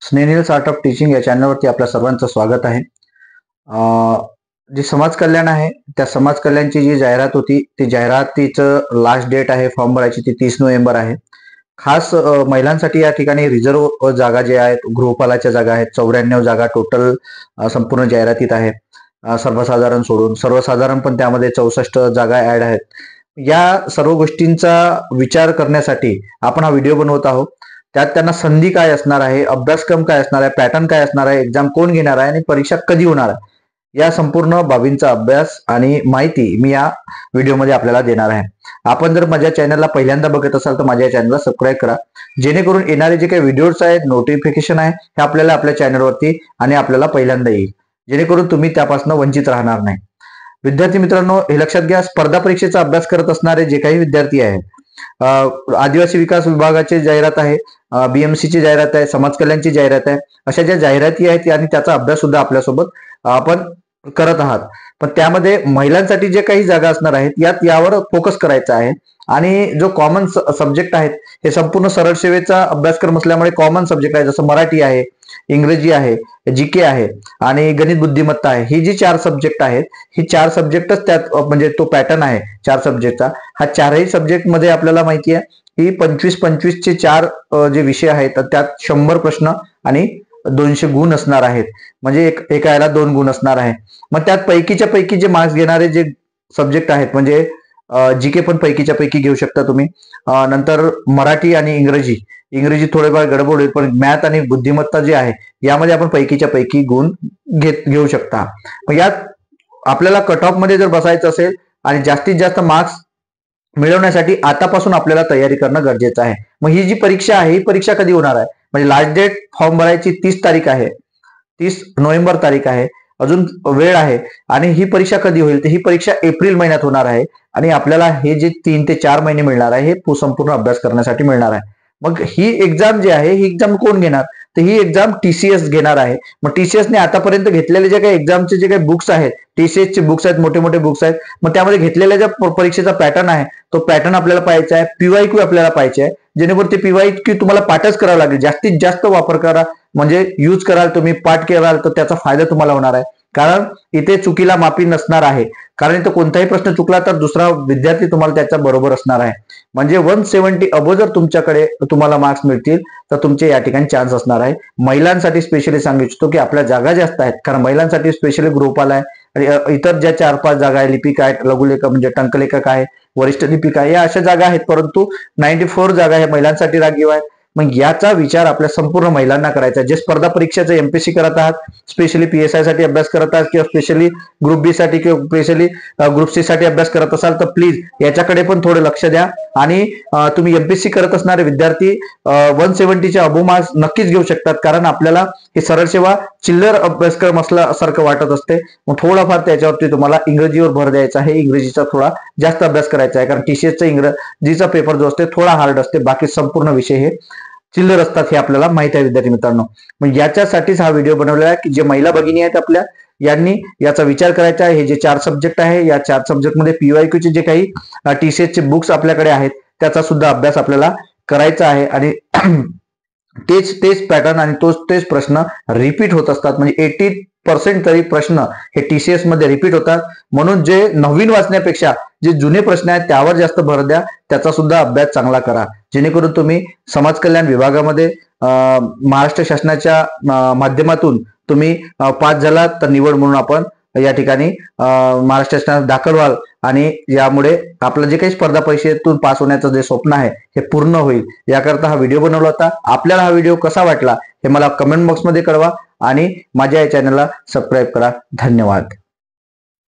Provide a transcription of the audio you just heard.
स्नेहिल्स art of teaching या चॅनलवरती आपल्या सर्वांचं स्वागत आहे। जे समाज कल्याण आहे त्या समाज कल्याणची जी जाहिरात होती ती जाहिरातीचं लास्ट डेट आहे फॉर्म भरायची ती 30 नोव्हेंबर आहे। खास महिलांसाठी या ठिकाणी रिझर्व जागा जे आहेत गृहपालाच्या जागा आहेत 94 जागा टोटल संपूर्ण जाहिरातीत आहे। सर्वसाधारण सोडून सर्वसाधारण पण त्यामध्ये 64 जागा ऍड आहेत। या सर्व गोष्टींचा विचार करण्यासाठी आपण हा व्हिडिओ बनवत आहोत। त्यात त्यांना संधी काय असणार आहे, अभ्यासक्रम काय असणार आहे, पॅटर्न काय असणार आहे, एक्झाम कोण घेणार आहे आणि परीक्षा कधी होणार आहे, या संपूर्ण बाबींचा अभ्यास आणि माहिती मी या व्हिडिओमध्ये आपल्याला देणार आहे। आपण जर माझ्या चॅनलला पहिल्यांदा बघत असाल तर माझ्या चॅनलला सबस्क्राईब करा, जेणेकरून येणारे जे काही व्हिडिओज आहेत नोटिफिकेशन आहे हे आपल्याला आपल्या चॅनलवरती आणि आपल्याला पहिल्यांदा येईल, जेणेकरून तुम्ही त्यापासून वंचित राहणार नाही। विद्यार्थी मित्रांनो, हे लक्षात घ्या, स्पर्धा परीक्षेचा अभ्यास करत असणारे जे काही विद्यार्थी आहेत, आदिवासी विकास विभागाची जाहिरात आहे, BMC ची जाहिरात आहे, समाज कल्याणची जाहिरात आहे, अशा ज्या जाहिराती आहेत आणि त्याचा अभ्यास सुद्धा आपल्यासोबत आपण करत आहात। पण त्यामध्ये महिलांसाठी जे काही जागा असणार आहेत यावर फोकस करायचा आहे। आणि जो कॉमन सब्जेक्ट आहेत हे संपूर्ण सरळ सेवेचा अभ्यासक्रम असल्यामुळे कॉमन सब्जेक्ट आहे, जसं मराठी आहे, इंग्रजी आहे, GK आहे आणि गणित बुद्धिमत्ता आहे। ही जी 4 सब्जेक्ट आहेत ही 4 सब्जेक्टच त्यात म्हणजे तो पॅटर्न आहे 4 सब्जेक्टचा। हा 4ही सब्जेक्ट मध्ये आपल्याला माहिती आहे की 25-25 चे 4 जे विषय आहेत त्यात 100 प्रश्न आणि 200 गुण असणार आहेत, म्हणजे एका याला 2 गुण असणार आहे। मग त्यात पैकीच्या पैकी जे मार्क्स घेणारे जे सब्जेक्ट आहेत म्हणजे GK पण पैकीच्या पैकी घेऊ शकता तुम्ही। नंतर मराठी आणि इंग्रजी थोडेफार गडबड होईल, पण मॅथ आणि बुद्धिमत्ता जे आहे यामध्ये आपण पैकीच्या पैकी गुण घेऊ शकता। मग यात आपल्याला कट ऑफ मध्ये जर बसायचं असेल आणि जास्तीत जास्त मार्क्स मिळवण्यासाठी आतापासून आपल्याला तयारी करणं गरजेचं आहे। मग ही जी परीक्षा आहे ही परीक्षा कधी होणार आहे, म्हणजे लास्ट डेट फॉर्म भरायची 30 तारीख आहे, 30 नोव्हेंबर तारीख आहे, अजून वेळ आहे। आणि ही परीक्षा कधी होईल तर ही परीक्षा एप्रिल महिन्यात होणार आहे आणि आपल्याला हे जे 3 ते 4 महिने मिळणार आहे हे संपूर्ण अभ्यास करण्यासाठी मिळणार आहे। मग ही एक्झाम जी आहे ही एक्झाम कोण घेणार तर ही एक्झाम TCS घेणार आहे। मग TCS ने आतापर्यंत घेतलेले जे काही एक्झामचे जे काही बुक्स आहेत, TCS चे बुक्स आहेत, मोठे मोठे बुक्स आहेत, मग त्यामध्ये घेतलेल्या ज्या परीक्षेचा पॅटर्न आहे तो पॅटर्न आपल्याला पाहायचा आहे, PYQ आपल्याला पाहायचे आहे, जेणेकरून ते PYQ तुम्हाला पाठच करावं लागेल, जास्तीत जास्त वापर करा, म्हणजे यूज कराल तुम्ही, पाठ कराल तर त्याचा फायदा तुम्हाला होणार आहे। कारण इथे चुकीला माफी नसणार आहे, कारण इथे कोणताही प्रश्न चुकला तर दुसरा विद्यार्थी तुम्हाला त्याच्या बरोबर असणार आहे। म्हणजे 170 अबो जर तुमच्याकडे तुम्हाला मार्क्स मिळतील तर तुमचे या ठिकाणी चान्स असणार आहे। महिलांसाठी स्पेशली सांगू इच्छितो की आपल्या जागा जास्त आहेत, कारण महिलांसाठी स्पेशली गृहपाल आहे आणि इतर ज्या 4-5 जागा आहे, लिपिक आहेत, लघुलेखक म्हणजे टंकलेखक आहे, वरिष्ठ लिपिक आहे, या अशा जागा आहेत, परंतु 94 जागा हे महिलांसाठी राखीव आहेत। मग याचा विचार आपल्या संपूर्ण महिलांना करायचा, जे स्पर्धा परीक्षेचं MPSC करत आहात, स्पेशली PSI साठी अभ्यास करत आहात किंवा स्पेशली ग्रुप बी साठी किंवा स्पेशली ग्रुप सी साठी अभ्यास करत असाल तर प्लीज याच्याकडे पण थोडं लक्ष द्या। आणि तुम्ही MPSC करत असणारे विद्यार्थी 170 च्या अबो मार्क्स नक्कीच घेऊ शकतात, कारण आपल्याला हे सरळ सेवा चिल्लर अभ्यासक्रम असल्यासारखं वाटत असते। मग थोडाफार त्याच्यावरती तुम्हाला इंग्रजीवर भर द्यायचा आहे, इंग्रजीचा थोडा जास्त अभ्यास करायचा आहे, कारण TCS चा इंग्रजीचा पेपर जो असते थोडा हार्ड असते, बाकी संपूर्ण विषय हे चिल्लर असतात हे आपल्याला माहित आहे विद्यार्थी मित्रांनो। मग याच्यासाठीच हा व्हिडिओ बनवलेला आहे की जे महिला भगिनी आहेत आपल्या यांनी याचा विचार करायचा आहे। हे जे 4 सब्जेक्ट आहे या 4 सब्जेक्ट मध्ये PYQ चे जे काही TCS चे बुक्स आपल्याकडे आहेत त्याचा सुद्धा अभ्यास आपल्याला करायचा आहे। आणि तेच पॅटर्न आणि तेच प्रश्न रिपीट होत असतात, म्हणजे 80% तरी प्रश्न हे TCS मध्ये रिपीट होतात। म्हणून जे नवीन वाचण्यापेक्षा जे जुने प्रश्न आहेत त्यावर जास्त भर द्या, त्याचा सुद्धा अभ्यास चांगला करा, जेणेकरून तुम्ही समाज कल्याण विभागामध्ये महाराष्ट्र शासनाच्या माध्यमातून तुम्ही पास झालात तर निवड म्हणून आपण या ठिकाणी महाराष्ट्र शासनात दाखल व्हाल आणि यामुळे आपलं जे काही स्पर्धा परीक्षेतून पास होण्याचं जे स्वप्न आहे हे पूर्ण होईल। याकरता हा व्हिडिओ बनवला होता। आपल्याला हा व्हिडिओ कसा वाटला हे मला कमेंट बॉक्समध्ये कळवा आणि माझ्या या चॅनलला सबस्क्राईब करा। धन्यवाद।